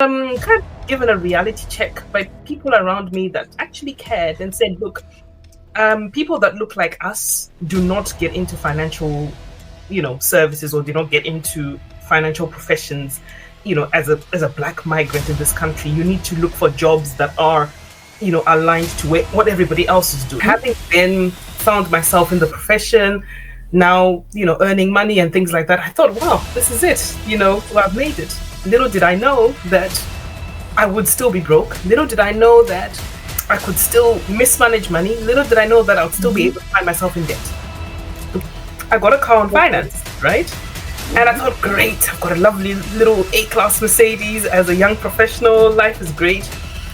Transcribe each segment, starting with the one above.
Kind of given a reality check by people around me that actually cared and said, look, people that look like us do not get into financial, services, or do not get into financial professions, as a black migrant in this country. You need to look for jobs that are, aligned to what everybody else is doing. Having then found myself in the profession, now, earning money and things like that, I thought, wow, this is it. Well, I've made it. Little did I know that I would still be broke. Little did I know that I could still mismanage money. Little did I know that I would still be able to find myself in debt. I got a car on finance, right? And I thought, great, I've got a lovely little A-class Mercedes as a young professional. Life is great.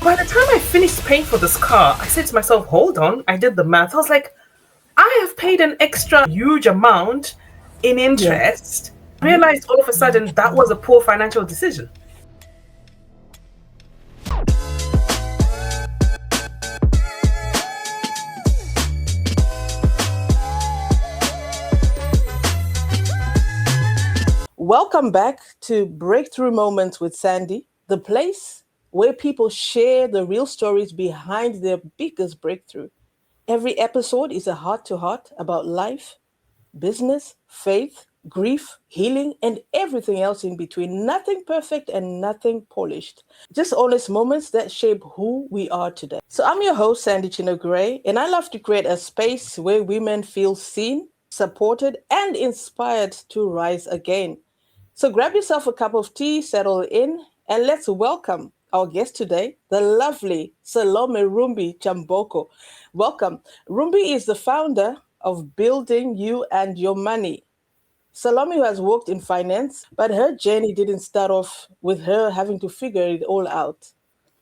By the time I finished paying for this car, I said to myself, hold on. I did the math. I was like, I have paid an extra huge amount in interest. I realized all of a sudden that was a poor financial decision. Welcome back to Breakthrough Moments with Sandy, the place where people share the real stories behind their biggest breakthrough. Every episode is a heart-to-heart about life, business, faith, grief, healing, and everything else in between. Nothing perfect and nothing polished. Just honest moments that shape who we are today. So I'm your host, Sandy Chino Gray, and I love to create a space where women feel seen, supported, and inspired to rise again. So grab yourself a cup of tea, settle in, and let's welcome our guest today, the lovely Salome Rumbi Chamboko. Welcome. Rumbi is the founder of Building You and Your Money. Salome has worked in finance, but her journey didn't start off with her having to figure it all out.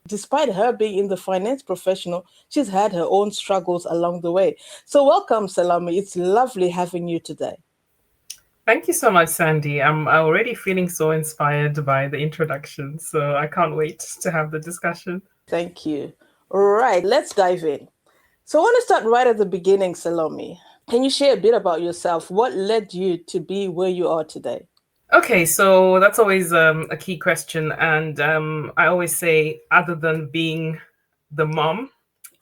Despite her being in the finance professional, she's had her own struggles along the way. So welcome, Salome. It's lovely having you today. Thank you so much, Sandy. I'm already feeling so inspired by the introduction, so I can't wait to have the discussion. Thank you. All right, let's dive in. So I want to start right at the beginning, Salome. Can you share a bit about yourself? What led you to be where you are today? Okay, so that's always a key question. And I always say, other than being the mom,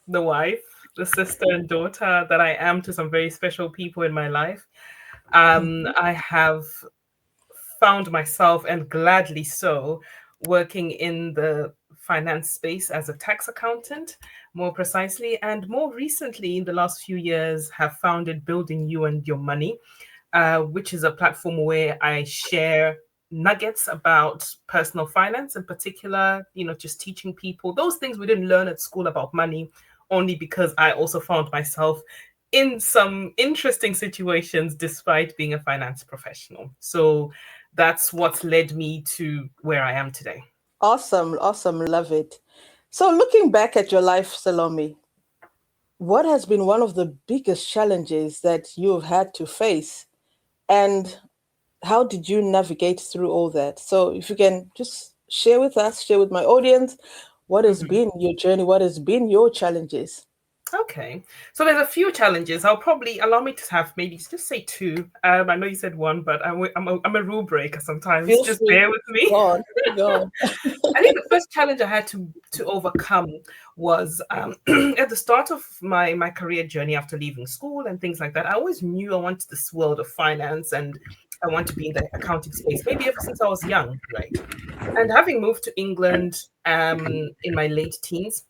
the wife, the sister and daughter that I am to some very special people in my life, I have found myself, and gladly so, working in the finance space as a tax accountant, more precisely, and more recently, in the last few years, have founded Building You and Your Money, which is a platform where I share nuggets about personal finance in particular, just teaching people those things we didn't learn at school about money, only because I also found myself in some interesting situations despite being a finance professional. So that's what's led me to where I am today. Awesome, awesome. Love it. So looking back at your life, Salome, what has been one of the biggest challenges that you've had to face? And how did you navigate through all that? So if you can just share with us, share with my audience, what has been your journey? What has been your challenges? Okay, so there's a few challenges. I'll probably allow me to have maybe just say two. I know you said one, but I'm a rule breaker sometimes. Feel Just free. bear with me. Go on, go on. I think the first challenge I had to overcome was at the start of my career journey after leaving school and things like that. I always knew I wanted this world of finance and I want to be in the accounting space, maybe ever since I was young, right? And having moved to England in my late teens,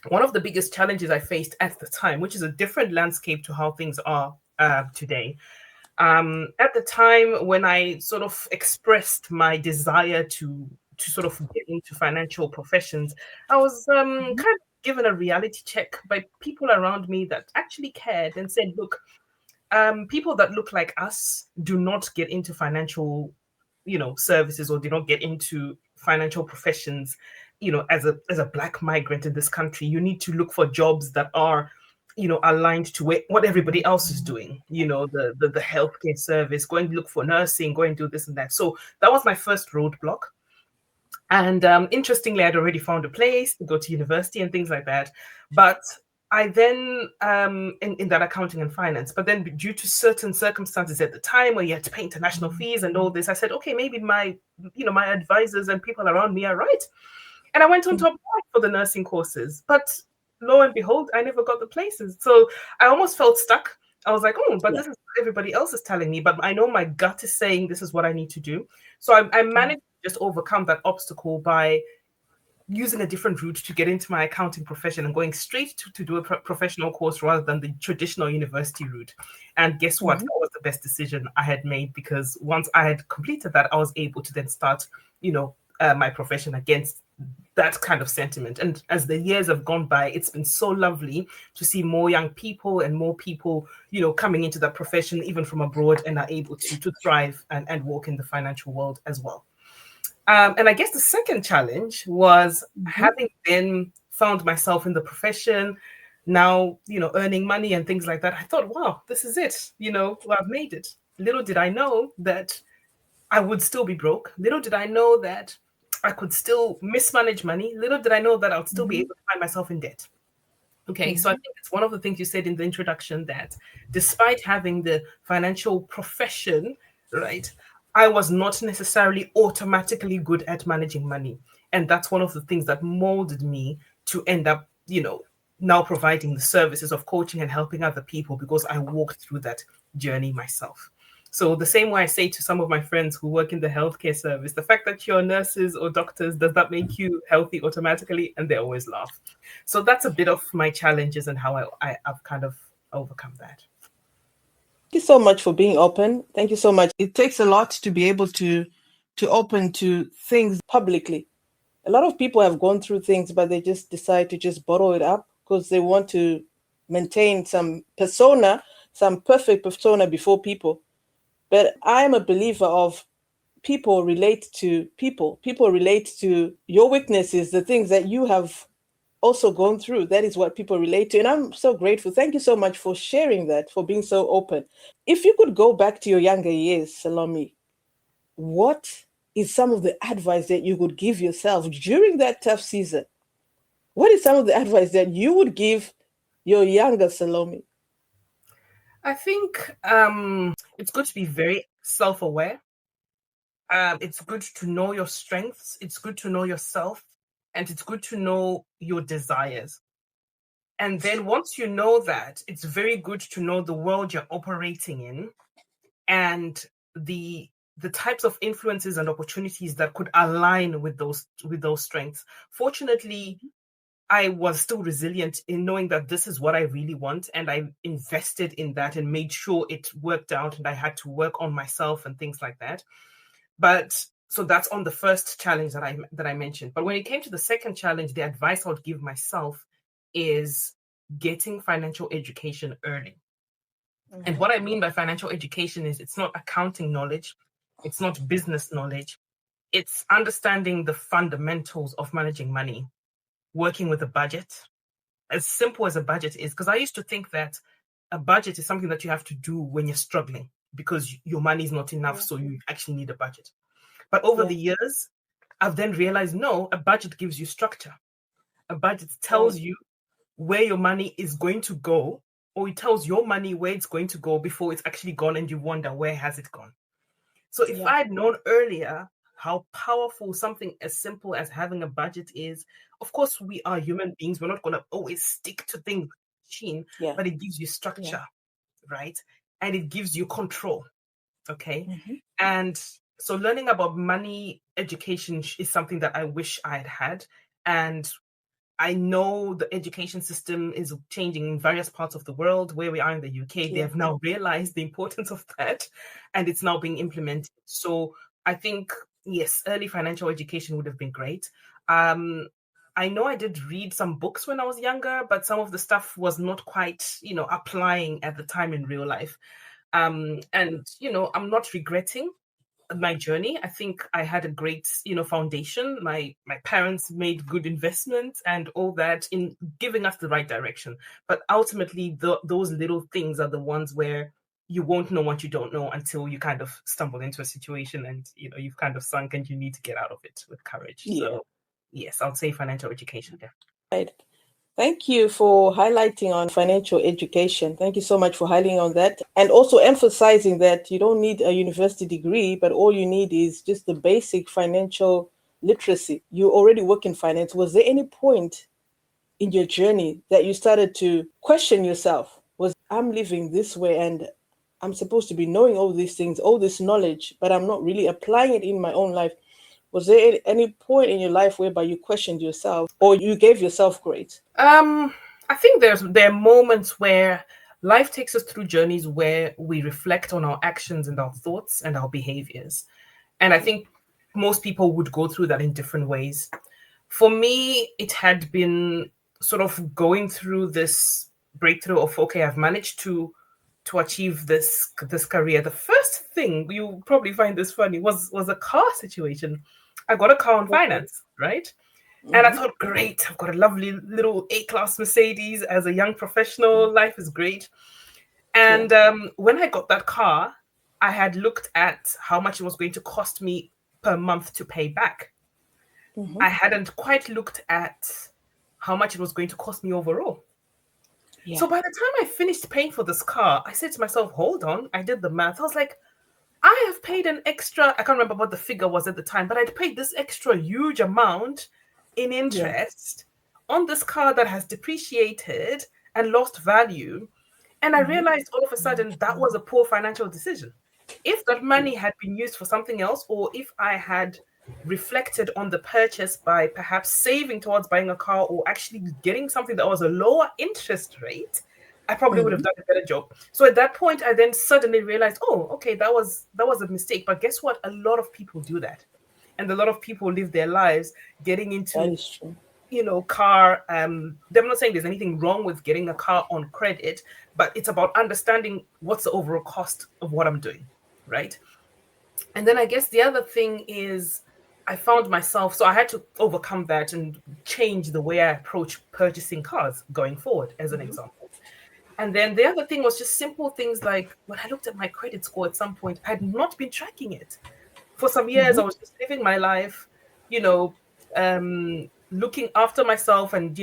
one of the biggest challenges I faced at the time, which is a different landscape to how things are today. At the time when I sort of expressed my desire to sort of get into financial professions, I was kind of given a reality check by people around me that actually cared and said, look, people that look like us do not get into financial, services, or do not get into financial professions, as a black migrant in this country. You need to look for jobs that are, aligned to what everybody else is doing, the healthcare service, go and look for nursing, go and do this and that. So that was my first roadblock. And interestingly, I'd already found a place to go to university and things like that. But I then in that accounting and finance, but then due to certain circumstances at the time where you had to pay international fees and all this, I said, okay, maybe my advisors and people around me are right. And I went on to apply for the nursing courses, but lo and behold, I never got the places. So I almost felt stuck. I was like, oh, but this is what everybody else is telling me, but I know my gut is saying this is what I need to do. So I managed to just overcome that obstacle by using a different route to get into my accounting profession and going straight to do a professional course rather than the traditional university route. And guess what? That was the best decision I had made, because once I had completed that, I was able to then start, my profession against that kind of sentiment. And as the years have gone by, it's been so lovely to see more young people and more people, coming into that profession, even from abroad, and are able to thrive and walk in the financial world as well. And I guess the second challenge was having then found myself in the profession, now, earning money and things like that. I thought, wow, this is it. I've made it. Little did I know that I would still be broke. Little did I know that I could still mismanage money. Little did I know that I would still be able to find myself in debt. Okay, so I think it's one of the things you said in the introduction, that despite having the financial profession, right, I was not necessarily automatically good at managing money. And that's one of the things that molded me to end up, now providing the services of coaching and helping other people, because I walked through that journey myself. So the same way I say to some of my friends who work in the healthcare service, the fact that you're nurses or doctors, does that make you healthy automatically? And they always laugh. So that's a bit of my challenges and how I've kind of overcome that. Thank you so much for being open. Thank you so much. It takes a lot to be able to open to things publicly. A lot of people have gone through things, but they just decide to just bottle it up because they want to maintain some persona, some perfect persona before people. But I am a believer of people relate to people. People relate to your weaknesses, the things that you have also gone through. That is what people relate to. And I'm so grateful. Thank you so much for sharing that, for being so open. If you could go back to your younger years, Salome, what is some of the advice that you would give yourself during that tough season? What is some of the advice that you would give your younger Salome? I think it's good to be very self-aware. It's good to know your strengths. It's good to know yourself. And it's good to know your desires. And then once you know that, it's very good to know the world you're operating in and the types of influences and opportunities that could align with those strengths. Fortunately, I was still resilient in knowing that this is what I really want, and I invested in that and made sure it worked out, and I had to work on myself and things like that. But so that's on the first challenge that I mentioned. But when it came to the second challenge, the advice I would give myself is getting financial education early. And what I mean by financial education is it's not accounting knowledge, it's not business knowledge, it's understanding the fundamentals of managing money, working with a budget, as simple as a budget is. Because I used to think that a budget is something that you have to do when you're struggling because your money is not enough, so you actually need a budget. But over the years, I've then realized, no, a budget gives you structure. A budget tells you where your money is going to go, or it tells your money where it's going to go before it's actually gone and you wonder, where has it gone? So if I had known earlier how powerful something as simple as having a budget is, of course, we are human beings. We're not going to always stick to things, but it gives you structure, right? And it gives you control, okay? And so learning about money education is something that I wish I had had. And I know the education system is changing in various parts of the world. Where we are in the UK, they have now realized the importance of that, and it's now being implemented. So I think, yes, early financial education would have been great. I know I did read some books when I was younger, but some of the stuff was not quite, applying at the time in real life. And, I'm not regretting my journey. I think I had a great, foundation. My parents made good investments and all that in giving us the right direction. But ultimately, those little things are the ones where you won't know what you don't know until you kind of stumble into a situation and, you've kind of sunk and you need to get out of it with courage. So, yes, I'll say financial education there. Right. Thank you for highlighting on financial education. Thank you so much for highlighting on that. And also emphasizing that you don't need a university degree, but all you need is just the basic financial literacy. You already work in finance. Was there any point in your journey that you started to question yourself? Was I'm living this way and I'm supposed to be knowing all these things, all this knowledge, but I'm not really applying it in my own life. Was there any point in your life whereby you questioned yourself or you gave yourself grades? I think there are moments where life takes us through journeys where we reflect on our actions and our thoughts and our behaviors. And I think most people would go through that in different ways. For me, it had been sort of going through this breakthrough of, okay, I've managed to achieve this career. The first thing, you probably find this funny, was a car situation. I got a car on Okay. finance, right? And I Mm-hmm. thought, great, I've got a lovely little A-class Mercedes as a young professional. Life is great. Yeah. And when I got that car, I had looked at how much it was going to cost me per month to pay back. Mm-hmm. I hadn't quite looked at how much it was going to cost me overall. Yeah. So by the time I finished paying for this car, I said to myself, hold on, I did the math. I was like, I have paid an extra, I can't remember what the figure was at the time, but I'd paid this extra huge amount in Yeah. interest on this car that has depreciated and lost value. And I Mm-hmm. realized all of a sudden that was a poor financial decision. If that money had been used for something else, or if I had reflected on the purchase by perhaps saving towards buying a car or actually getting something that was a lower interest rate, I probably would have Mm-hmm. done a better job. So at that point, I then suddenly realized, oh, okay, that was a mistake. But guess what? A lot of people do that, and a lot of people live their lives getting That into, is true. car. I'm not saying there's anything wrong with getting a car on credit, but it's about understanding what's the overall cost of what I'm doing, right? And then I guess the other thing is I found myself, so I had to overcome that and change the way I approach purchasing cars going forward, as an Mm-hmm. example. And then the other thing was just simple things like when I looked at my credit score at some point, I had not been tracking it. For some years, Mm-hmm. I was just living my life, you know, looking after myself and,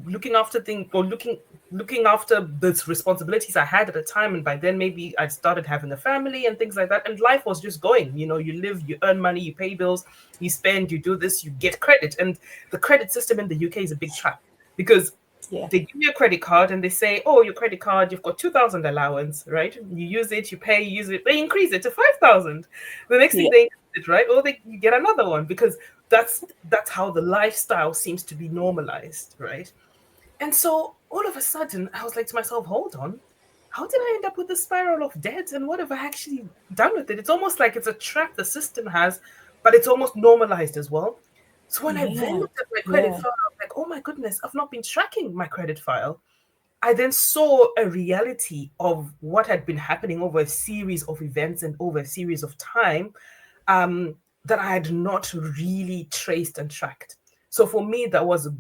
looking after things or looking after the responsibilities I had at the time. And by then, maybe I started having a family and things like that. And life was just going, you live, you earn money, you pay bills, you spend, you do this, you get credit. And the credit system in the UK is a big trap because Yeah. they give you a credit card and they say, oh, your credit card, you've got 2,000 allowance, right? You use it, you pay, you use it, they increase it to 5,000. The next thing Yeah. they increase it, right? Or you get another one because that's how the lifestyle seems to be normalized, right? And so all of a sudden, I was like to myself, hold on, how did I end up with this spiral of debt? And what have I actually done with it? It's almost like it's a trap the system has, but it's almost normalized as well. So when I then Yeah. looked at my credit Yeah. file, I was like, oh my goodness, I've not been tracking my credit file. I then saw a reality of what had been happening over a series of events and over a series of time, um, that I had not really traced and tracked. So for me, that was a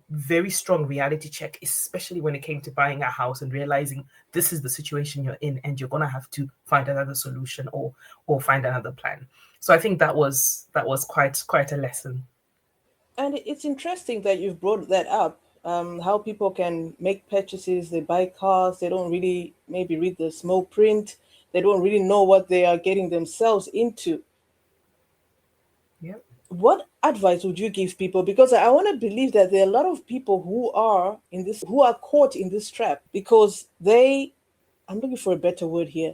very strong reality check, especially when it came to buying a house and realizing this is the situation you're in, and you're gonna have to find another solution or find another plan. So I think that was quite a lesson. And it's interesting that you've brought that up. How people can make purchases, they buy cars, they don't really maybe read the small print, they don't really know what they are getting themselves into. Yeah. What advice would you give people? Because I want to believe that there are a lot of people who are caught in this trap because I'm looking for a better word here,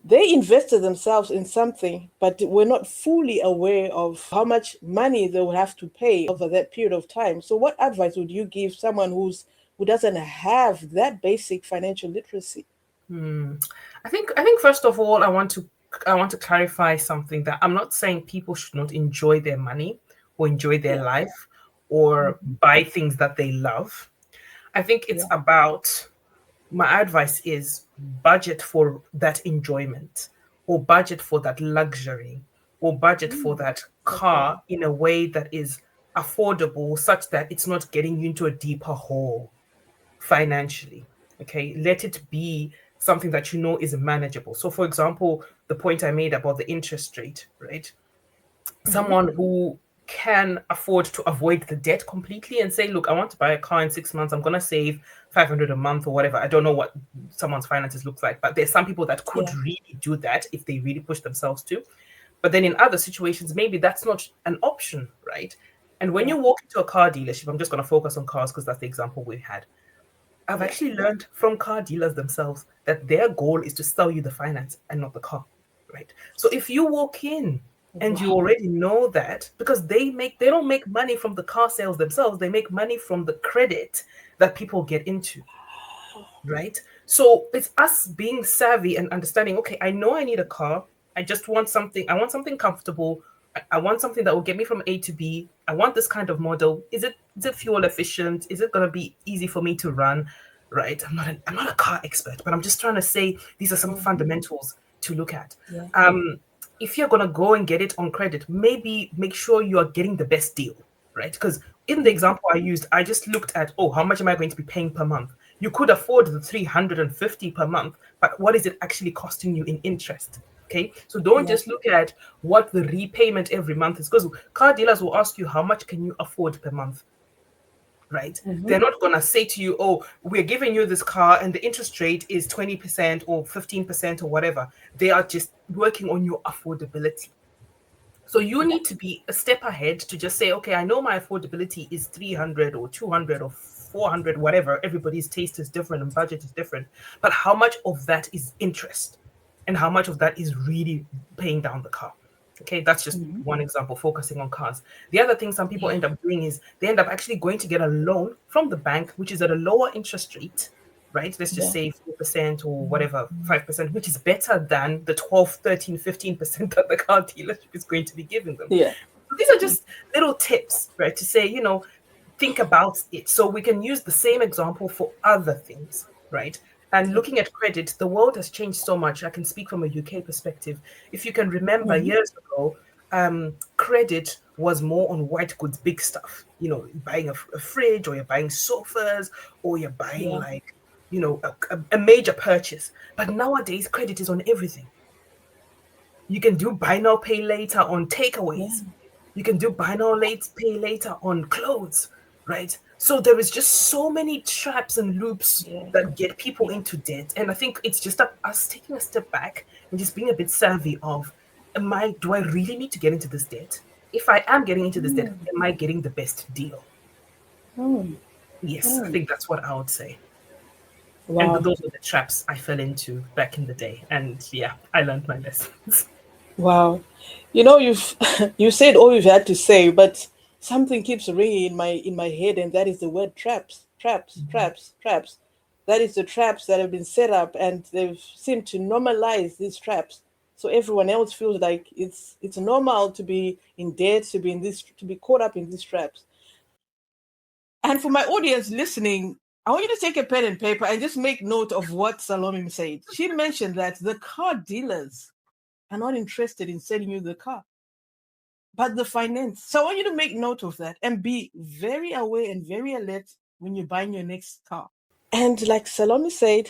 they invested themselves in something, but were not fully aware of how much money they would have to pay over that period of time. So, what advice would you give someone who doesn't have that basic financial literacy? Hmm. I think first of all, I want to clarify something, that I'm not saying people should not enjoy their money or enjoy their Yeah, life or hmm, buy things that they love. I think it's yeah, about, my advice is, budget for that enjoyment, or budget for that luxury, or budget for mm, that okay, car in a way that is affordable, such that it's not getting you into a deeper hole financially. Okay, let it be something that you know is manageable. So, for example, the point I made about the interest rate, right? hmm, Someone who can afford to avoid the debt completely and say, look, I want to buy a car in 6 months. I'm going to save 500 a month or whatever. I don't know what someone's finances looks like, but there's some people that could Yeah. really do that if they really push themselves to. But then in other situations, maybe that's not an option, right? And when Yeah. you walk into a car dealership, I'm just going to focus on cars because that's the example we had. I've Yeah. actually learned from car dealers themselves that their goal is to sell you the finance and not the car, right? So if you walk in and you Wow. already know that, because they don't make money from the car sales themselves, they make money from the credit that people get into, right? So it's us being savvy and understanding, okay, I know I need a car. I want something comfortable. I want something that will get me from A to B. I want this kind of model. Is it fuel efficient? Is it gonna be easy for me to run? Right. I'm not a car expert, but I'm just trying to say these are some Mhm. fundamentals to look at. Yeah. If you're gonna go and get it on credit, maybe make sure you are getting the best deal, right? Because in the Mhm. example I used, I just looked at, oh, how much am I going to be paying per month? You could afford the 350 per month, but what is it actually costing you in interest? Okay, so don't Yeah. just look at what the repayment every month is, because car dealers will ask you how much can you afford per month, right? Mhm. They're not going to say to you, oh, we're giving you this car and the interest rate is 20% or 15% or whatever. They are just working on your affordability. So you Yeah. need to be a step ahead to just say, okay, I know my affordability is 300 or 200 or 400, whatever. Everybody's taste is different and budget is different. But how much of that is interest and how much of that is really paying down the car? Okay, that's just Mhm. one example, focusing on cars. The other thing some people Yeah. end up doing is they end up actually going to get a loan from the bank, which is at a lower interest rate, right? Let's just Yeah. say 4% or whatever, 5%, which is better than the 12, 13, 15% that the car dealership is going to be giving them. Yeah. So these are just little tips, right? To say, think about it. So we can use the same example for other things, right? And Yeah. looking at credit, the world has changed so much. I can speak from a UK perspective. If you can remember Mhm. years ago, credit was more on white goods, big stuff. Buying a fridge, or you're buying sofas, or you're buying Yeah. like, a major purchase. But nowadays, credit is on everything. You can do buy now, pay later on Yeah. takeaways. You can do buy now, late, pay later on clothes, right? So there is just so many traps and loops Yeah. that get people Yeah. into debt. And I think it's just us taking a step back and just being a bit savvy of, do I really need to get into this debt? If I am getting into this debt, Mm. am I getting the best deal? Mm. Yes, I Mm. think that's what I would say. And Wow. those were the traps I fell into back in the day. And yeah, I learned my lessons. Wow. You've you said all you've had to say, but something keeps ringing in my head, and that is the word traps, traps, traps, traps. That is the traps that have been set up, and they've seemed to normalize these traps. So everyone else feels like it's normal to be in debt, to be caught up in these traps. And for my audience listening, I want you to take a pen and paper and just make note of what Salome said. She mentioned that the car dealers are not interested in selling you the car, but the finance. So I want you to make note of that and be very aware and very alert when you're buying your next car. And like Salome said,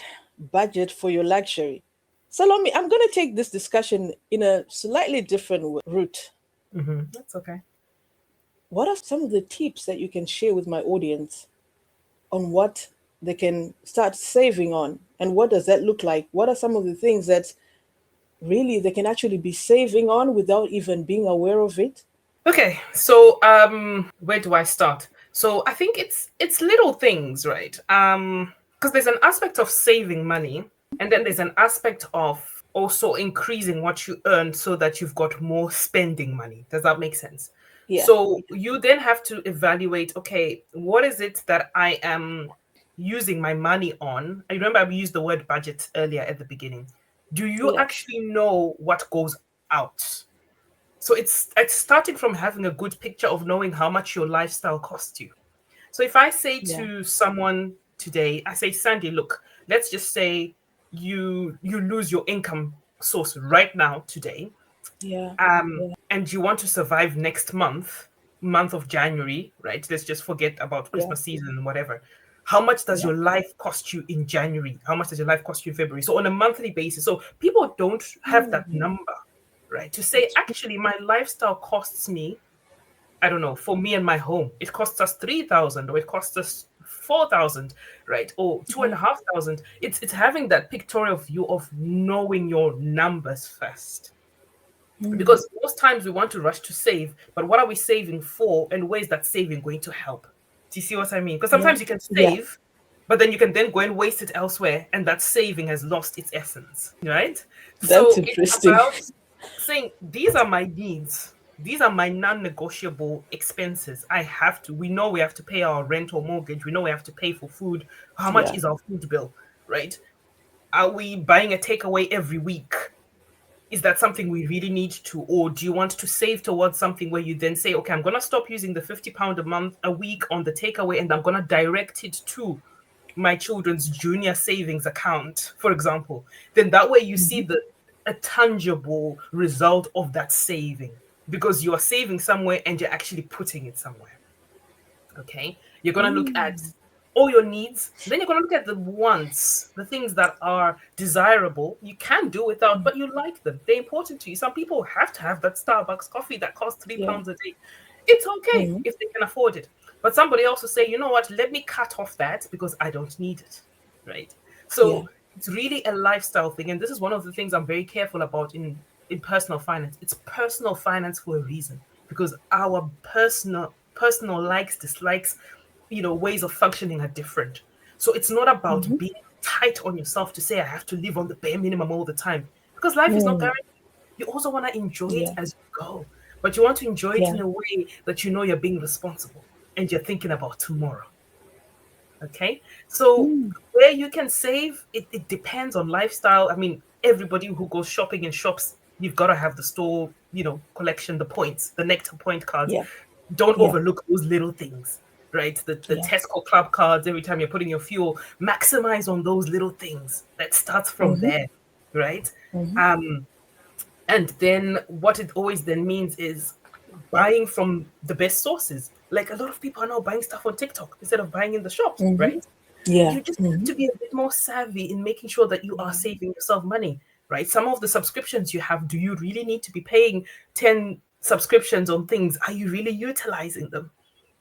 budget for your luxury. Salome, I'm going to take this discussion in a slightly different route. That's okay. What are some of the tips that you can share with my audience on what they can start saving on? And what does that look like? What are some of the things that really they can actually be saving on without even being aware of it? Okay, so where do I start? So I think it's little things, right? Because there's an aspect of saving money, and then there's an aspect of also increasing what you earn so that you've got more spending money. Does that make sense? Yeah. So you then have to evaluate, okay, what is it that I am using my money on? I remember I used the word budget earlier at the beginning. Do you Yeah. actually know what goes out? So it's starting from having a good picture of knowing how much your lifestyle costs you. So if I say Yeah. to someone today, I say, Sandy, look, let's just say you lose your income source right now today, Yeah. and you want to survive next month of January, right? Let's just forget about Yeah. Christmas season and whatever. How much does Yeah. your life cost you in January? How much does your life cost you in February? So on a monthly basis. So people don't have that Mm. number, right? To say, That's actually, my lifestyle costs me I don't know, for me and my home, it costs us 3,000 or it costs us 4,000, right? Or two and Yeah. a half thousand. It's having that pictorial view of knowing your numbers first. Mm. Because most times we want to rush to save, but what are we saving for, and where is that saving going to help? Do you see what I mean? Because Yeah. sometimes you can Yeah. save, but then you can then go and waste it elsewhere, and that saving has lost its essence, right? That's So it's interesting. about saying, these are my needs. These are my non-negotiable expenses. I have to. We know we have to pay our rent or mortgage. We know we have to pay for food. How much Yeah. is our food bill, right? Are we buying a takeaway every week? Is that something we really need to, or do you want to save towards something where you then say, okay, I'm going to stop using the £50 a week on the takeaway, and I'm going to direct it to my children's junior savings account, for example? Then that way you see Hmm. the a tangible result of that saving, because you are saving somewhere and you're actually putting it somewhere. Okay, you're going to look at Mm. all your needs, then you're going to look at the wants, the things that are desirable, you can do without, but you like them, they're important to you. Some people have to have that Starbucks coffee that costs three Yeah. pounds a day. It's okay Hmm. if they can afford it, but somebody else will say, you know what, let me cut off that because I don't need it, right? Yeah. So it's really a lifestyle thing, and this is one of the things I'm very careful about in personal finance. It's personal finance for a reason, because our personal likes, dislikes, ways of functioning are different. So it's not about Hmm. being tight on yourself to say I have to live on the bare minimum all the time, because life is not Mm. guaranteed. You also want to enjoy it Yeah. as you go, but you want to enjoy it Yeah. in a way that you know you're being responsible and you're thinking about tomorrow. Okay. So Mm. where you can save, it depends on lifestyle. I mean, everybody who goes shopping in shops, you've got to have the store, collection, the points, the Nectar point cards. Yeah. Don't Yeah. overlook those little things, right? The Yeah. Tesco club cards, every time you're putting your fuel, maximize on those little things. That starts from Hmm. there, right? Hmm. Um, and then what it always then means is buying from the best sources. Like, a lot of people are now buying stuff on TikTok instead of buying in the shops, Hmm. right? Yeah. You just have Hmm. to be a bit more savvy in making sure that you are Yeah. saving yourself money, right? Some of the subscriptions you have, do you really need to be paying 10 subscriptions on things? Are you really utilizing them?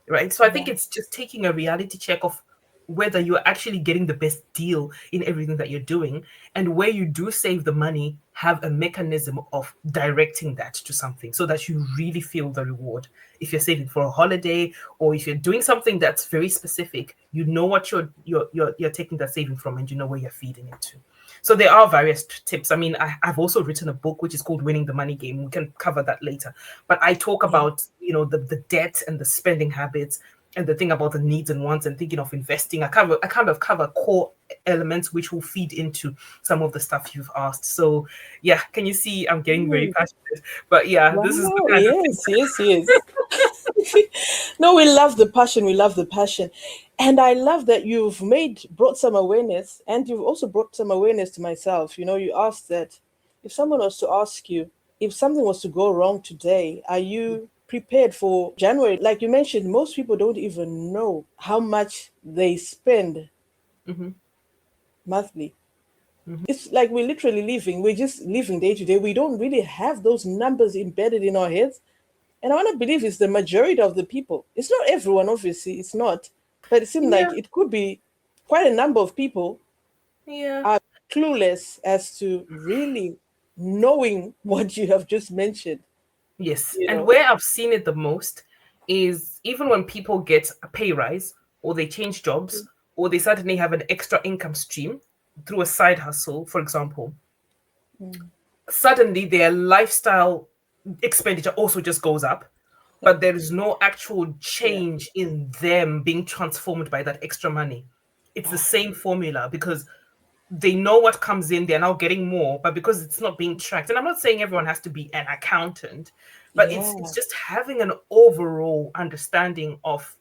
Right? So I think Yeah. it's just taking a reality check of whether you're actually getting the best deal in everything that you're doing, and where you do save the money, have a mechanism of directing that to something so that you really feel the reward. If you're saving for a holiday, or if you're doing something that's very specific, you know what you're taking that saving from, and you know where you're feeding it to. So there are various tips. I mean, I've also written a book which is called Winning the Money Game. We can cover that later. But I talk Yeah. about, the debt and the spending habits, and the thing about the needs and wants, and thinking of investing. I kind of cover core elements which will feed into some of the stuff you've asked. So yeah, can you see I'm getting very Mm. passionate? But yeah, this is the Wow. kind of thing. Yes. Yes. Yes. No, we love the passion. We love the passion. And I love that you've brought some awareness, and you've also brought some awareness to myself. You asked that if someone was to ask you, if something was to go wrong today, are you prepared for January? Like you mentioned, most people don't even know how much they spend Hmm. monthly. Hmm. It's like we're just living day to day. We don't really have those numbers embedded in our heads. And I want to believe it's the majority of the people. It's not everyone, obviously, it's not. But it seems like Yeah, it could be quite a number of people yeah. are clueless as to really knowing what you have just mentioned, Yes. you And know? where I've seen it the most is even when people get a pay rise, or they change jobs, or they suddenly have an extra income stream through a side hustle, for example, Mm. suddenly their lifestyle expenditure also just goes up, but there is no actual Yeah. change in them being transformed by that extra money. It's the Ah, same formula, because they know what comes in, they're now getting more, but because it's not being tracked. And I'm not saying everyone has to be an accountant, but it's yeah. just having an overall understanding of,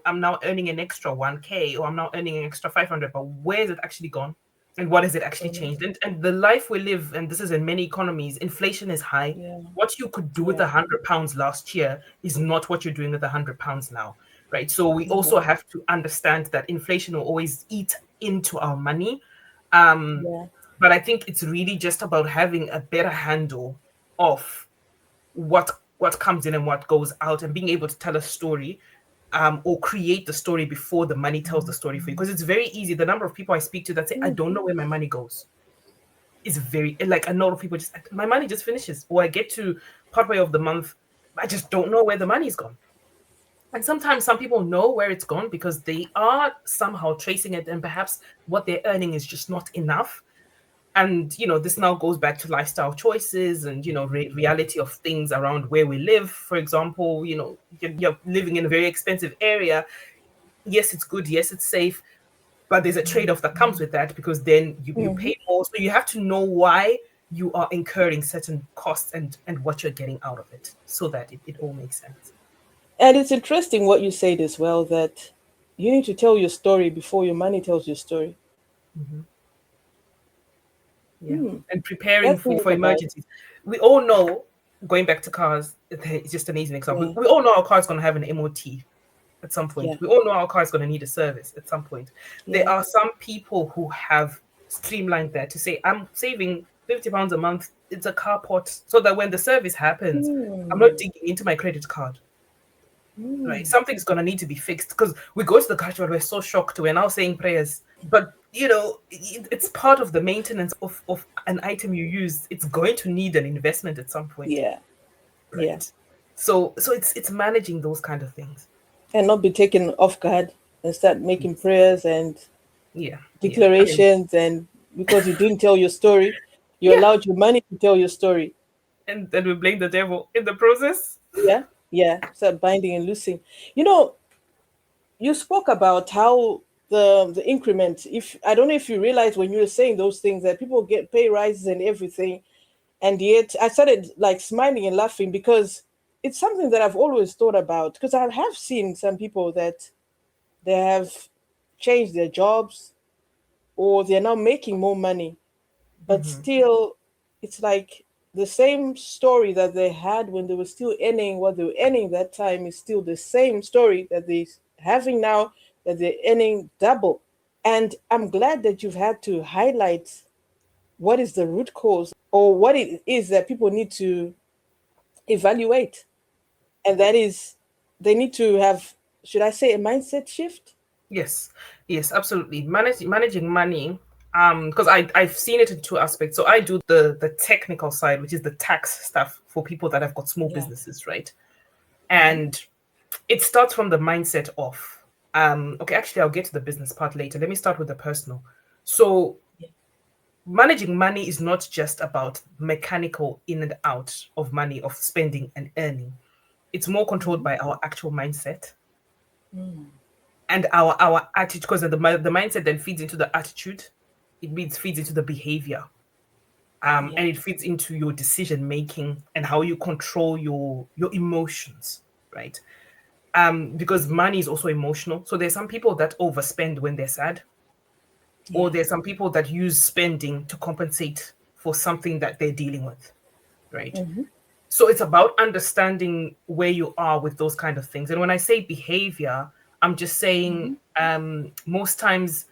I'm now earning an extra 1K, or I'm now earning an extra 500, but where is it actually gone? And what has it actually Mm. changed? And the life we live, and this is in many economies, inflation is high. Yeah. What you could do with Yeah. £100 last year is not what you're doing with £100 now, right? So we also Yeah. have to understand that inflation will always eat into our money. um, Yeah. but I think it's really just about having a better handle of what what comes in and what goes out, and being able to tell a story, or create the story before the money tells the story for you. Because it's very easy. The number of people I speak to that say, I don't know where my money goes, is very, like, a lot of people just, my money just finishes, or I get to partway of the month, I just don't know where the money's gone. And sometimes some people know where it's gone because they are somehow tracing it, and perhaps what they're earning is just not enough. And this now goes back to lifestyle choices and reality of things around where we live. For example, you're living in a very expensive area. Yes, it's good, yes, it's safe, but there's a trade-off that comes with that, because then you pay more. So you have to know why you are incurring certain costs, and what you're getting out of it, so that it all makes sense. And it's interesting what you said as well, that you need to tell your story before your money tells your story. Mm-hmm. Yeah. Hmm. And preparing Let's for, think for about it. emergencies. We all know, going back to cars, it's just an easy example. Yeah, We all know our car's going to have an MOT at some yeah, point. We all know our car is going to need a service at some point. There yeah. are some people who have streamlined that to say, I'm saving £50 a month. It's a car pot, so that when the service happens, I'm not Hmm. digging into my credit card. Right? Hmm. Something's going to need to be fixed, because we go to the car, we're so shocked. We're now saying prayers. But, it's part of the maintenance of an item you use. It's going to need an investment at some point. Yeah, yeah. Right? So it's managing those kind of things. And not be taken off guard and start making Yes. prayers and Yeah. Yeah. I mean, declarations, and because you didn't tell your story, you yeah. allowed your money to tell your story. And then we blame the devil in the process. Yeah, yeah. Start binding and loosing. You know, you spoke about how the increment. If I don't know if you realize when you were saying those things that people get pay rises and everything, and yet I started like smiling and laughing because it's something that I've always thought about, because I have seen some people that they have changed their jobs, or they're now making more money, but Mm-hmm. still it's like the same story that they had when they were still earning what they were earning that time is still the same story that they're having now, that they're earning double. And I'm glad that you've had to highlight what is the root cause, or what it is that people need to evaluate. And that is, they need to have, should I say, a mindset shift? Yes, yes, absolutely. Managing money, because I've seen it in two aspects. So I do the technical side, which is the tax stuff for people that have got small Yeah. businesses, right? Yeah. And it starts from the mindset of, okay, actually, I'll get to the business part later. Let me start with the personal. So Yeah. managing money is not just about mechanical in and out of money, of spending and earning. It's more controlled Mhm. by our actual mindset Mm. and our attitude, because the mindset then feeds into the attitude. It means feeds into the behavior, Yeah. and it feeds into your decision making and how you control your emotions, right? Because money is also emotional. So there's some people that overspend when they're sad, or Yeah. there's some people that use spending to compensate for something that they're dealing with, right? Hmm. So it's about understanding where you are with those kind of things. And when I say behavior, I'm just saying, Hmm. most times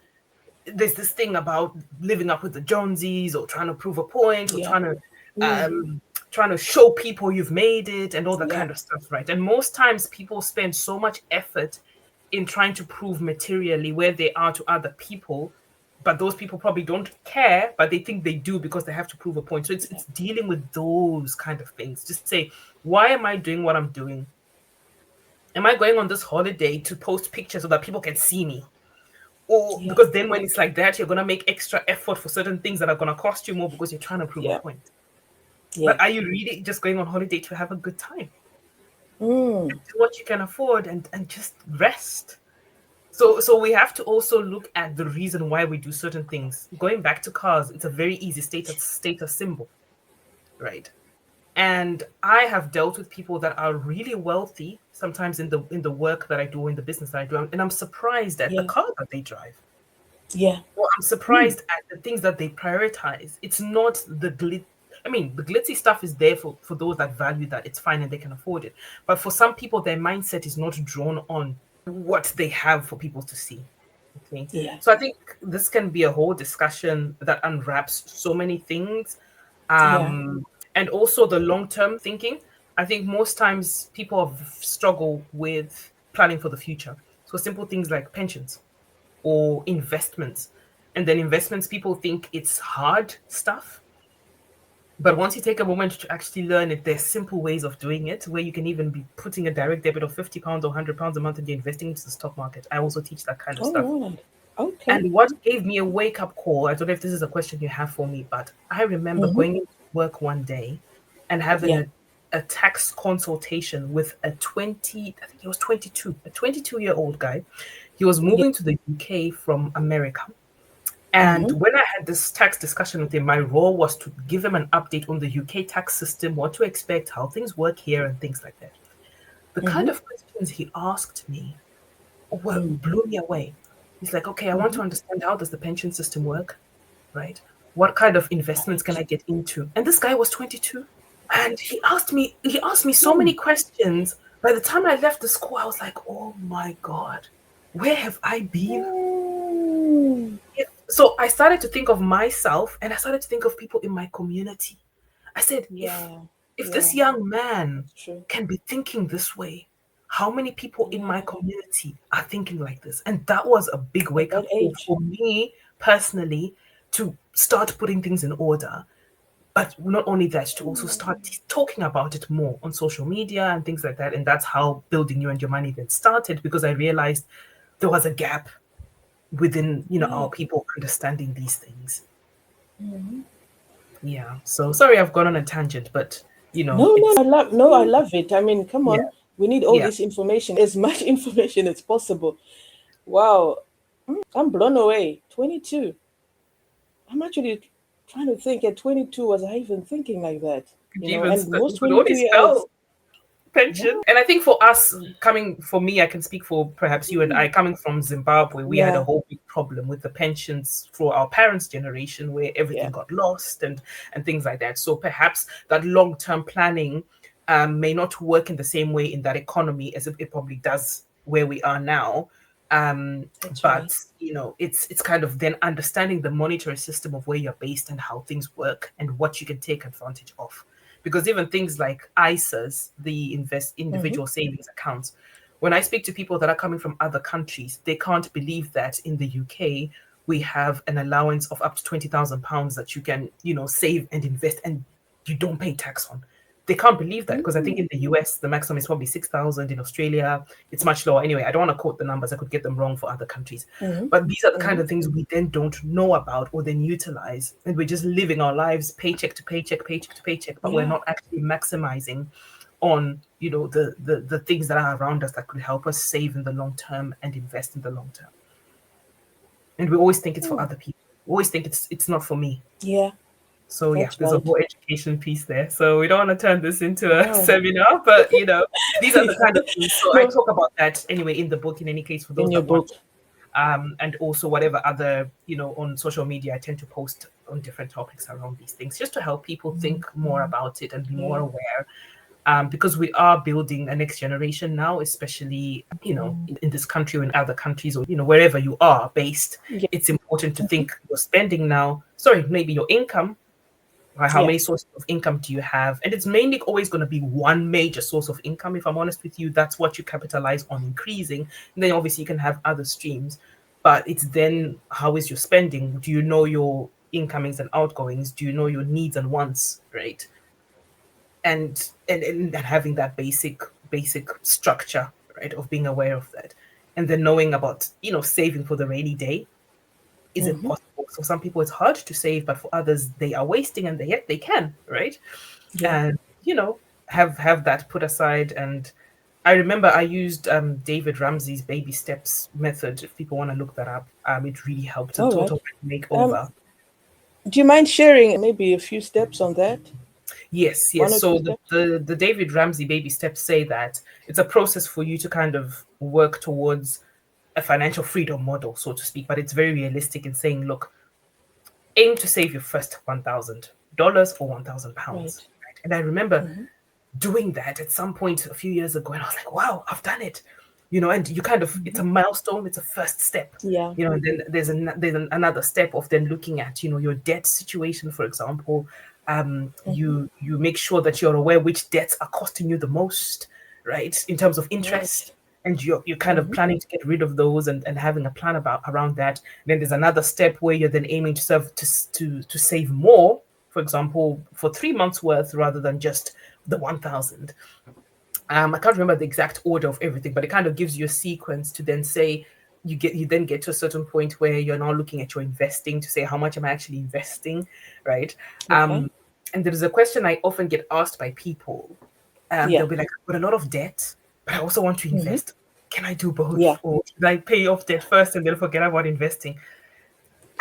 there's this thing about living up with the Jonesies, or trying to prove a point, or Yeah. Mm. trying to show people you've made it, and all that Yeah. kind of stuff, right? And most times people spend so much effort in trying to prove materially where they are to other people, but those people probably don't care, but they think they do because they have to prove a point. So it's dealing with those kind of things. Just say, why am I doing what I'm doing? Am I going on this holiday to post pictures so that people can see me? Or Yeah. because then when it's like that, you're gonna make extra effort for certain things that are gonna cost you more, because you're trying to prove a Yeah. point. Yeah. But are you really just going on holiday to have a good time? Mm. Do what you can afford, and just rest. So we have to also look at the reason why we do certain things. Going back to cars, it's a very easy status symbol, right? And I have dealt with people that are really wealthy sometimes in the work that I do, in the business that I do, and I'm surprised at the Yeah. car that they drive. Yeah. Well, I'm Mm. surprised at the things that they prioritize. It's not the glit. I mean, the glitzy stuff is there for those that value that. It's fine and they can afford it. But for some people, their mindset is not drawn on what they have for people to see. Okay. Yeah. So I think this can be a whole discussion that unwraps so many things. Yeah. And also the long term thinking. I think most times people struggle with planning for the future. So simple things like pensions or investments. And then investments, people think it's hard stuff. But once you take a moment to actually learn it, there's simple ways of doing it where you can even be putting a direct debit of £50 or £100 a month and you're investing into the stock market. I also teach that kind of All stuff. right. Okay. And what gave me a wake up call, I don't know if this is a question you have for me, but I remember Mm-hmm. going into work one day and having Yeah. a tax consultation with a 20, I think he was 22, a 22-year-old guy. He was Yeah. moving to the UK from America. And Mm-hmm. when I had this tax discussion with him, my role was to give him an update on the UK tax system, what to expect, how things work here, and things like that. The kind Mm-hmm. of questions he asked me Mm-hmm. blew me away. He's like, okay, I want to understand how does the pension system work, right? What kind of investments can Right. I get into? And this guy was 22. And he asked me so Hmm. many questions. By the time I left the school, I was like, oh my God, where have I been? Mm. So I started to think of myself and I started to think of people in my community. I said, Yeah. if this Yeah. young man That's true. can be thinking this way, how many people in my Yeah. community are thinking like this? And that was a big At wake that up call age. for me personally to start putting things in order. But not only that, to also start talking about it more on social media and things like that. And that's how building you and your money then started because I realized there was a gap within Yeah. our people understanding these things. Mhm. Yeah, so sorry I've gone on a tangent, but No, no, it's I love it. I mean, come yeah, on. We need all yeah. this information, as much information as possible. Wow. I'm blown away. 22. I'm actually trying to think at 22, was I even thinking like that? And most You could 22 only year olds, spell pension. yeah. And I think for us, coming for me, I can speak for perhaps you and I, Mm. coming from Zimbabwe, we had a Yeah. whole big problem with the pensions for our parents' generation, where everything Yeah. got lost and things like that. So perhaps that long-term planning may not work in the same way in that economy as it probably does where we are now. Um, That's right. but it's kind of then understanding the monetary system of where you're based and how things work and what you can take advantage of, because even things like ISAs, the Mm-hmm. individual savings accounts, when I speak to people that are coming from other countries, they can't believe that in the UK we have an allowance of up to £20,000 that you can, save and invest and you don't pay tax on. They can't believe that because I think Mm. in the US the maximum is probably 6,000. In Australia it's much lower. Anyway, I don't want to quote the numbers. I could get them wrong for other countries. Mm-hmm. But these are the kind Mm-hmm. of things we then don't know about or then utilize. And we're just living our lives paycheck to paycheck, paycheck to paycheck, but we're Yeah. not actually maximizing on, the things that are around us that could help us save in the long term and invest in the long term. And we always think it's for Mm. other people. We always think it's not for me. Yeah. So yeah, That's there's a right. whole education piece there. So we don't want to turn this into a No. seminar, but these are the kind of things. So I No. talk about that anyway in the book, in any case, for those In your that want book. to. And also whatever other, on social media, I tend to post on different topics around these things just to help people think more about it and be more Yeah. aware. Because we are building a next generation now, especially, in this country or in other countries or, wherever you are based, Yeah. it's important to think your spending now, sorry, maybe your income, right? How Yeah. many sources of income do you have? And it's mainly always going to be one major source of income. If I'm honest with you, that's what you capitalize on increasing. And then obviously you can have other streams, but it's then how is your spending? Do you know your incomings and outgoings? Do you know your needs and wants, right? And having that basic structure, right, of being aware of that. And then knowing about, saving for the rainy day. Is it Mm-hmm. possible? So some people it's hard to save, but for others they are wasting and yet they can, right? Yeah. And have that put aside. And I remember I used David Ramsey's baby steps method. If people want to look that up, it really helped a All right. total Um, makeover. do you mind sharing maybe a few steps on that? Yes, One yes. or two So steps? the David Ramsey baby steps say that it's a process for you to kind of work towards a financial freedom model, so to speak. But it's very realistic in saying, look, aim to save your first $1,000 or £1,000. Right. Right? And I remember Mm-hmm. doing that at some point a few years ago, and I was like, wow, I've done it. And you kind of, it's Mm-hmm. a milestone, it's a first step. Yeah. And then there's another step of then looking at, your debt situation, for example. You make sure that you're aware which debts are costing you the most, right, in terms of interest, Right. and you're kind of planning to get rid of those, and having a plan about around that. And then there's another step where you're then aiming to serve to save more, for example, for 3 months worth rather than just the 1,000. I can't remember the exact order of everything, but it kind of gives you a sequence to then say you then get to a certain point where you're now looking at your investing to say how much am I actually investing, right? Okay. And there is a question I often get asked by people. Yeah. They'll be like, "But a lot of debt, but I also want to Hmm. invest. Can I do both, Yeah. or should I pay off debt first and then forget about investing?"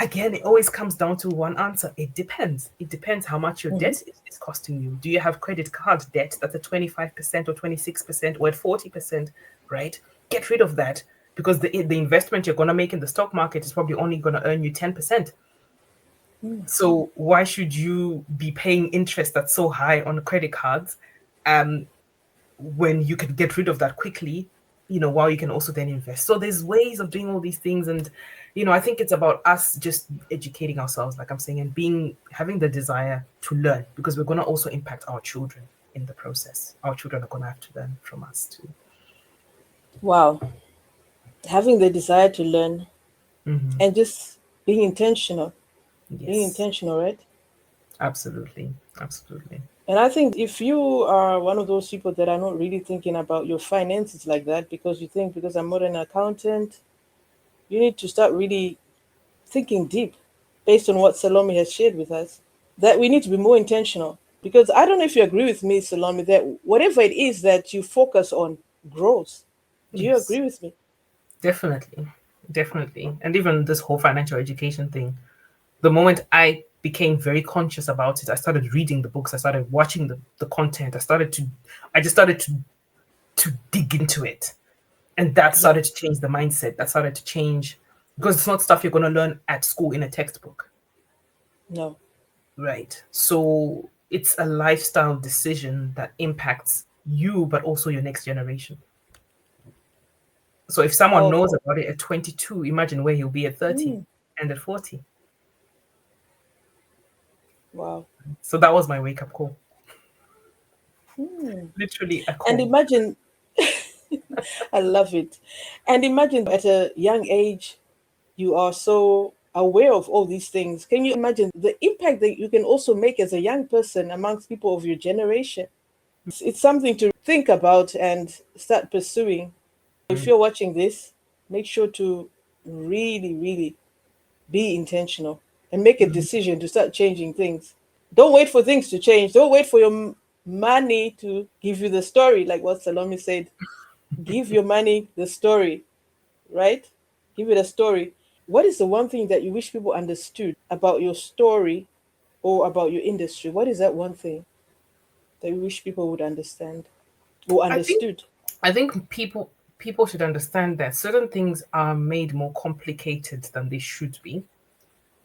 Again, it always comes down to one answer. It depends. It depends how much your Hmm. debt is costing you. Do you have credit card debt that's at 25% or 26% or at 40%, right? Get rid of that, because the investment you're going to make in the stock market is probably only going to earn you 10%. So why should you be paying interest that's so high on credit cards, um, when you can get rid of that quickly, while you can also then invest? So there's ways of doing all these things. And, I think it's about us just educating ourselves, like I'm saying, and having the desire to learn, because we're going to also impact our children in the process. Our children are going to have to learn from us too. Wow. Having the desire to learn Hmm. and just being intentional. Being Yes, intentional, right? absolutely. Absolutely. And I think if you are one of those people that are not really thinking about your finances like that, because you think, because I'm not an accountant, you need to start really thinking deep based on what Salome has shared with us, that we need to be more intentional. Because I don't know if you agree with me, Salome, that whatever it is that you focus on grows. Do you Yes, agree with me? definitely. Definitely. And even this whole financial education thing, the moment I became very conscious about it, I started reading the books, I started watching the content, I just started to dig into it. And that Yeah. started to change the mindset. That started to change, because it's not stuff you're gonna learn at school in a textbook. No. Right. So it's a lifestyle decision that impacts you, but also your next generation. So if someone knows Powerful. about it at 22, imagine where he'll be at 30 Mm, and at 40. wow. So that was my wake up call. Mm. Literally a And call. imagine, I love it. And imagine at a young age, you are so aware of all these things. Can you imagine the impact that you can also make as a young person amongst people of your generation? It's something to think about and start pursuing. If you're watching this, make sure to really, really be intentional and make a decision to start changing things. Don't wait for things to change. Don't wait for your money to give you the story, like what Salome said. Give your money the story, right? Give it a story. What is the one thing that you wish people understood about your story or about your industry? What is that one thing that you wish people would understand or I think understood? I think people should understand that certain things are made more complicated than they should be,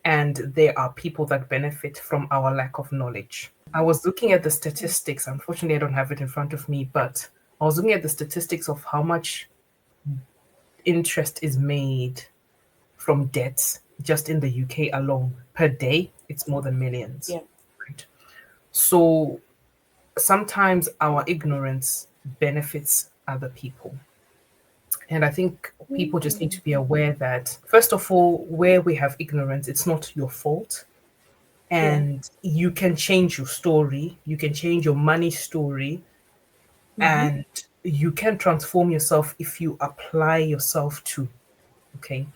and there are people that benefit from our lack of knowledge. I was looking at the statistics. Unfortunately, I don't have it in front of me, but I was looking at the statistics of how much interest is made from debts just in the UK alone per day. It's more than millions, Yeah. right? So sometimes our ignorance benefits other people. And I think people just need to be aware that, first of all, where we have ignorance, it's not your fault. Yeah. And you can change your story, you can change your money story, Mm-hmm. and you can transform yourself if you apply yourself to. Okay.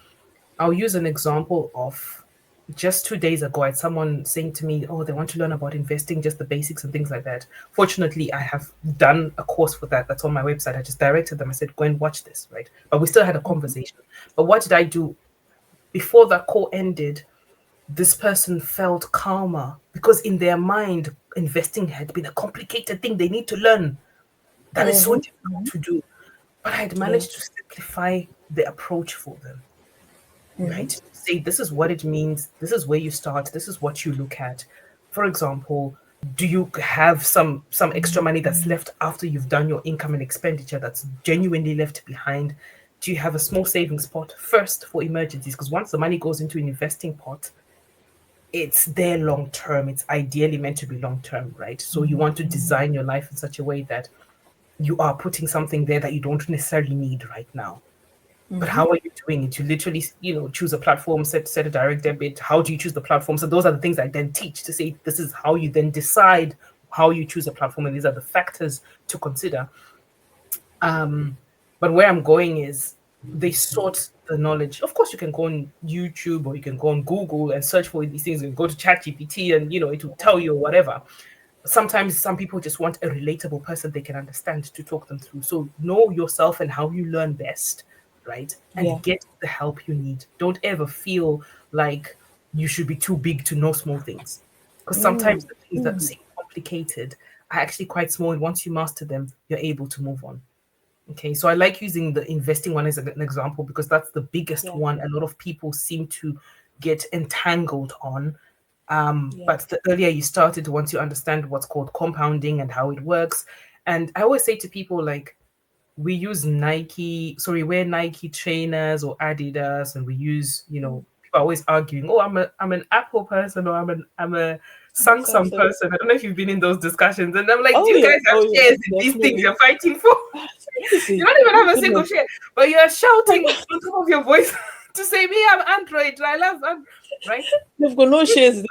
I'll use an example of just 2 days ago. I had someone saying to me, "Oh, they want to learn about investing, just the basics and things like that." Fortunately, I have done a course for that. That's on my website. I just directed them. I said, "Go and watch this," right? But we still had a conversation. But what did I do before that call ended? This person felt calmer because in their mind, investing had been a complicated thing they need to learn that is so Mm-hmm. difficult to do. But I had Yeah. managed to simplify the approach for them, Mm-hmm. right? Say, this is what it means, this is where you start, this is what you look at. For example, do you have some extra money that's left after you've done your income and expenditure that's genuinely left behind? Do you have a small savings pot first for emergencies? Because once the money goes into an investing pot, it's there long term. It's ideally meant to be long term, right? So you want to design your life in such a way that you are putting something there that you don't necessarily need right now. But how are you doing it? You literally, choose a platform, set a direct debit. How do you choose the platform? So those are the things I then teach to say this is how you then decide how you choose a platform, and these are the factors to consider. But where I'm going is they sort the knowledge. Of course, you can go on YouTube or you can go on Google and search for these things and go to ChatGPT and it will tell you or whatever. Sometimes some people just want a relatable person they can understand to talk them through. So know yourself and how you learn best, right? Yeah. And get the help you need. Don't ever feel like you should be too big to know small things. Because sometimes the things that seem complicated are actually quite small. And once you master them, you're able to move on. Okay, so I like using the investing one as an example because that's the biggest Yeah. one a lot of people seem to get entangled on. Yeah. But the earlier you started, once you understand what's called compounding and how it works, and I always say to people like, we use we wear Nike trainers or Adidas, and we use, people are always arguing, oh, I'm an Apple person or I'm a Samsung Samsung. person. I don't know if you've been in those discussions, and I'm like, do Oh you yeah. guys have Oh yeah. shares in these things Definitely. you're fighting for? You Crazy. don't even Oh have a single goodness. share, but you're Like, shouting on top of your voice to say, me, I'm Android, I love Android, right? they've got no shares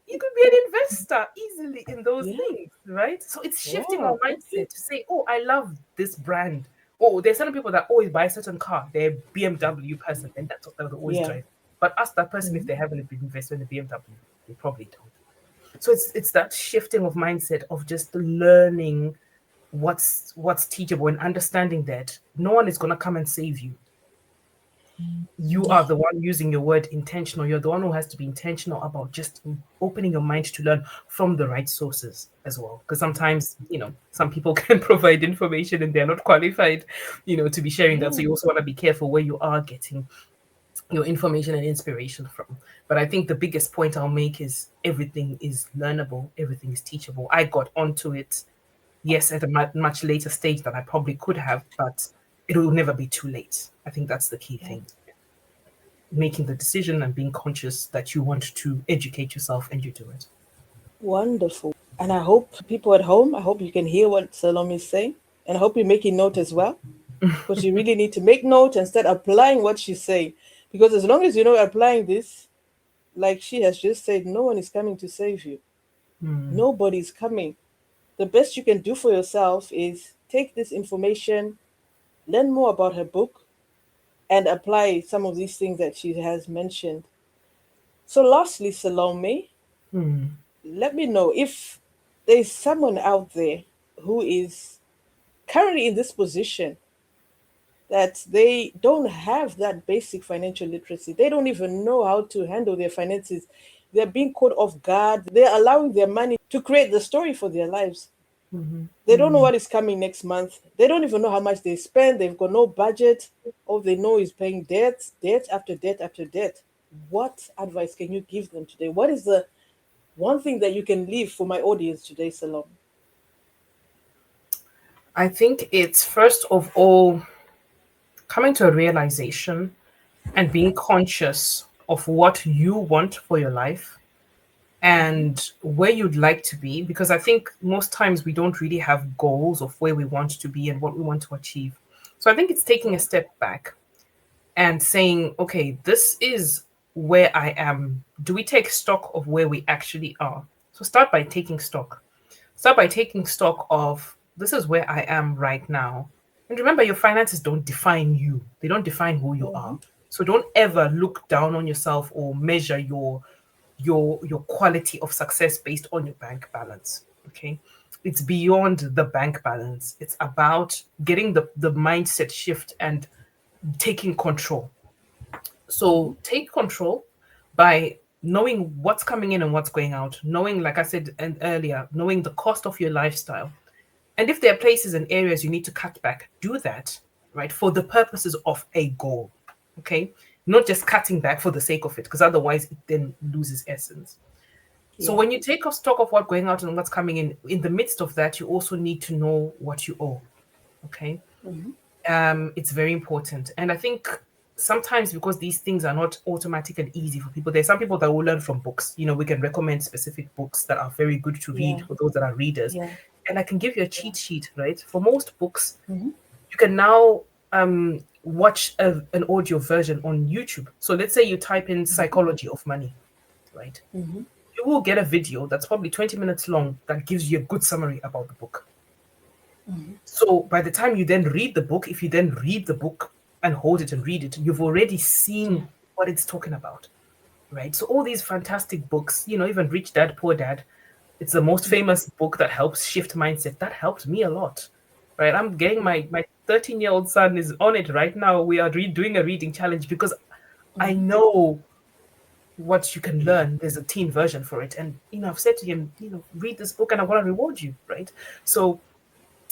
You could be an investor easily in those there. Yeah. things, right? So it's shifting our Wow. Okay. mindset to say, oh, I love this brand. Oh, there's certain people that always buy a certain car. They're a BMW person, and that's what they'll always Yeah. drive. But ask that person if they haven't been invested in a BMW, they probably don't. So it's that shifting of mindset of just learning what's teachable and understanding that no one is gonna come and save you. You are Yeah. the one using your word intentional. You're the one who has to be intentional about just opening your mind to learn from the right sources as well. Because sometimes, some people can provide information and they're not qualified, to be sharing that. So Yeah. you also want to be careful where you are getting your information and inspiration from. But I think the biggest point I'll make is everything is learnable, everything is teachable. I got onto it, yes, at a much later stage than I probably could have, but it will never be too late. I think that's the key Yeah. thing, making the decision and being conscious that you want to educate yourself and you do it. Wonderful. And I hope people at home, I hope you can hear what Salome is saying. And I hope you're making note as well. Because you really need to make note and start applying what she's saying. Because as long as you know applying this, like she has just said, no one is coming to save you. Nobody's coming. The best you can do for yourself is take this information, learn more about her book, and apply some of these things that she has mentioned. So, lastly, Salome, Hmm. let me know if there's someone out there who is currently in this position that they don't have that basic financial literacy. They don't even know how to handle their finances. They're being caught off guard. They're allowing their money to create the story for their lives. They don't know what is coming next month. They don't even know how much they spend. They've got no budget. All they know is paying debt, debt after debt after debt. What advice can you give them today? What is the one thing that you can leave for my audience today, Salome? I think it's first of all coming to a realization and being conscious of what you want for your life and where you'd like to be. Because I think most times we don't really have goals of where we want to be and what we want to achieve. So I think it's taking a Yeah. step back and saying, okay, this is where I am. Do we take stock of where we actually are? So start by taking stock. Start by taking stock of this is where I am right now. And remember, your finances don't define you, they don't define who you Mm-hmm. are. So don't ever look down on yourself or measure your quality of success based on your bank balance. Okay. It's beyond the bank balance. It's about getting the mindset shift and taking control. Mm-hmm. So take control by knowing what's coming in and what's going out, knowing, like I said and earlier, knowing the cost of your lifestyle. And if there are places and areas you need to cut back, do that, right? For the purposes of a goal. Okay. Not just cutting back for the sake of it, because otherwise it then loses essence. So Yeah. when you take off stock of what's going out and what's coming in the midst of that, you also need to know what you owe. Okay. Mm-hmm. It's very important. And I think sometimes because these things are not automatic and easy for people, there's some people that will learn from books. We can recommend specific books that are very good to read Yeah. for those that are readers. Yeah. And I can give you a cheat sheet, right? For most books, Mm-hmm. you can now watch an audio version on YouTube. So let's say you type in psychology of money, right? Mm-hmm. You will get a video that's probably 20 minutes long that gives you a good summary about the book. So by the time you then read the book, if you then read the book and hold it and read it, you've already Yeah. seen what it's talking about, right? So all these fantastic books, even Rich Dad, Poor Dad, it's the most famous book that helps shift mindset. That helped me a lot, right? I'm getting my 13-year-old son is on it right now. We are doing a reading challenge because I know what you can learn. There's a teen version for it, and I've said to him, read this book, and I want to reward you, right? So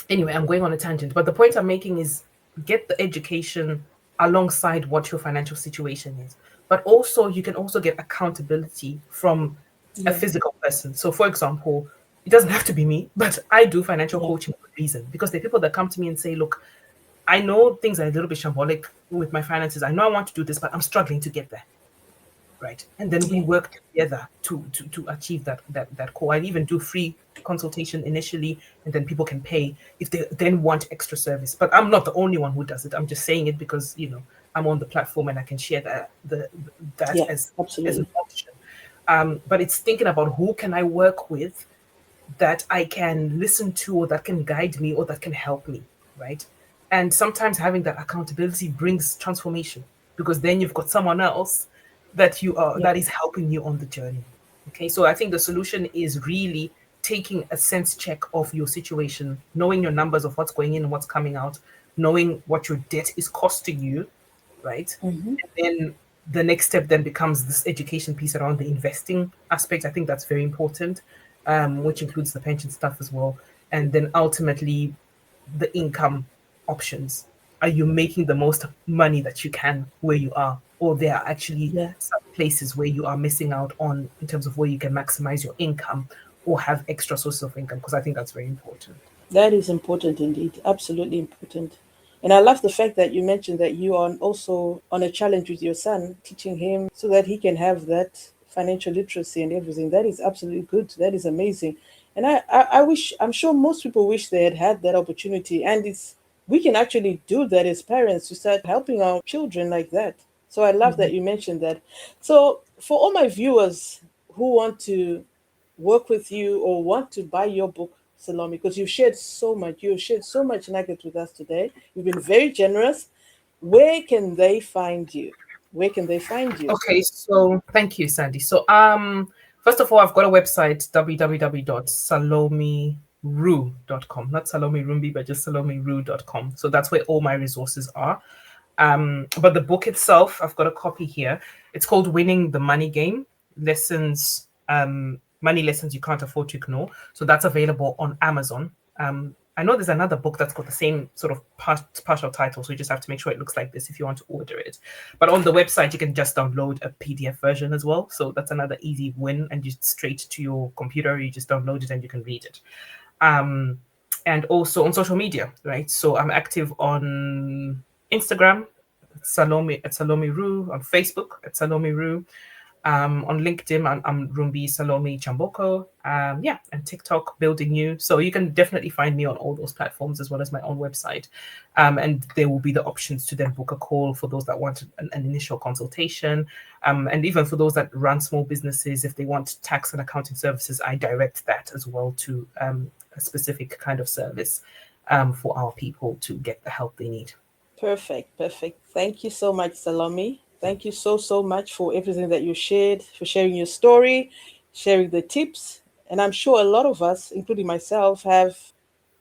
anyway, I'm going on a tangent, but the point I'm making is get the education alongside what your financial situation is. But also, you can also get accountability from a Yeah. physical person. So, for example, it doesn't have to be me, but I do financial Yeah. coaching for a reason because there are people that come to me and say, look, I know things are a little bit shambolic with my finances. I know I want to do this, but I'm struggling to get there, right? And then we Yeah. work together to achieve that goal. I even do free consultation initially, and then people can pay if they then want extra service. But I'm not the only one who does it. I'm just saying it because I'm on the platform and I can share that Yeah. as an Absolutely. option. But it's thinking about who can I work with that I can listen to or that can guide me or that can help me, right? And sometimes having that accountability brings transformation because then you've got someone else Yeah. that is helping you on the journey. Okay, so I think the solution is really taking a sense check of your situation, knowing your numbers of what's going in and what's coming out, knowing what your debt is costing you, right? Mm-hmm. And then the next step then becomes this education piece around the investing aspect. I think that's very important, which includes the pension stuff as well. And then ultimately, the income options. Are you making the most money that you can where you are? Or there are actually Yeah. some places where you are missing out on in terms of where you can maximize your income or have extra sources of income? Because I think that's very important. That is important indeed. Absolutely important. And I love the fact that you mentioned that you are also on a challenge with your son, teaching him so that he can have that financial literacy and everything. That is absolutely good. That is amazing. And I wish, I'm sure most people wish they had had that opportunity. And we can actually do that as parents to start helping our children like that. So I love Mhm. that you mentioned that. So for all my viewers who want to work with you or want to buy your book, Salome, because you've shared so much. You've shared so much nuggets with us today. You've been very generous. Where can they find you? Where can they find you? Okay, so thank you, Sandy. So, first of all, I've got a website, www.salomeru.com. Not Salome Rumbi, but just salomeru.com. So that's where all my resources are. But the book itself, I've got a copy here. It's called Winning the Money Game: Lessons, Money Lessons You Can't Afford to Ignore. So that's available on Amazon. I know there's another book that's got the same sort of partial title, so you just have to make sure it looks like this if you want to order it. But on the website, you can just download a PDF version as well. So that's another easy win, and just straight to your computer, you just download it and you can read it. Um, and also on social media, right? So I'm active on Instagram, Salome Ru, on Facebook at Salome Ru, on LinkedIn, I'm Rumbi Salome Chamboko. Yeah, and TikTok, Building You. So you can definitely find me on all those platforms as well as my own website. And there will be the options to then book a call for those that want an initial consultation. And even for those that run small businesses, if they want tax and accounting services, I direct that as well to a specific kind of service for our people to get the help they need. Perfect, perfect. Thank you so much, Salome. Thank you so, so much for everything that you shared, for sharing your story, sharing the tips. And I'm sure a lot of us, including myself, have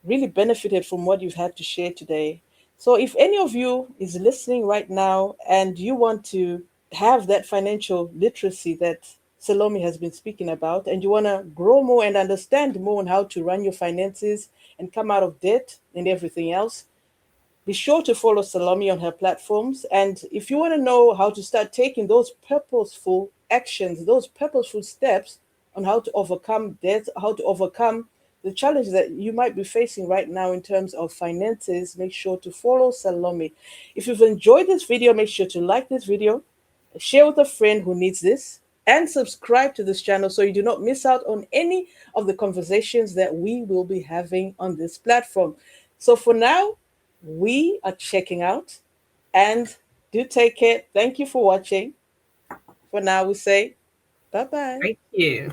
really benefited from what you've had to share today. So if any of you is listening right now and you want to have that financial literacy that Salome has been speaking about, and you want to grow more and understand more on how to run your finances and come out of debt and everything else, be sure to follow Salome on her platforms. And if you want to know how to start taking those purposeful actions, those purposeful steps on how to overcome debt, how to overcome the challenge that you might be facing right now in terms of finances, make sure to follow Salome. If you've enjoyed this video, make sure to like this video, share with a friend who needs this, and subscribe to this channel so you do not miss out on any of the conversations that we will be having on this platform. So for now, we are checking out and do take care. Thank you for watching. For now, we say bye bye. Thank you.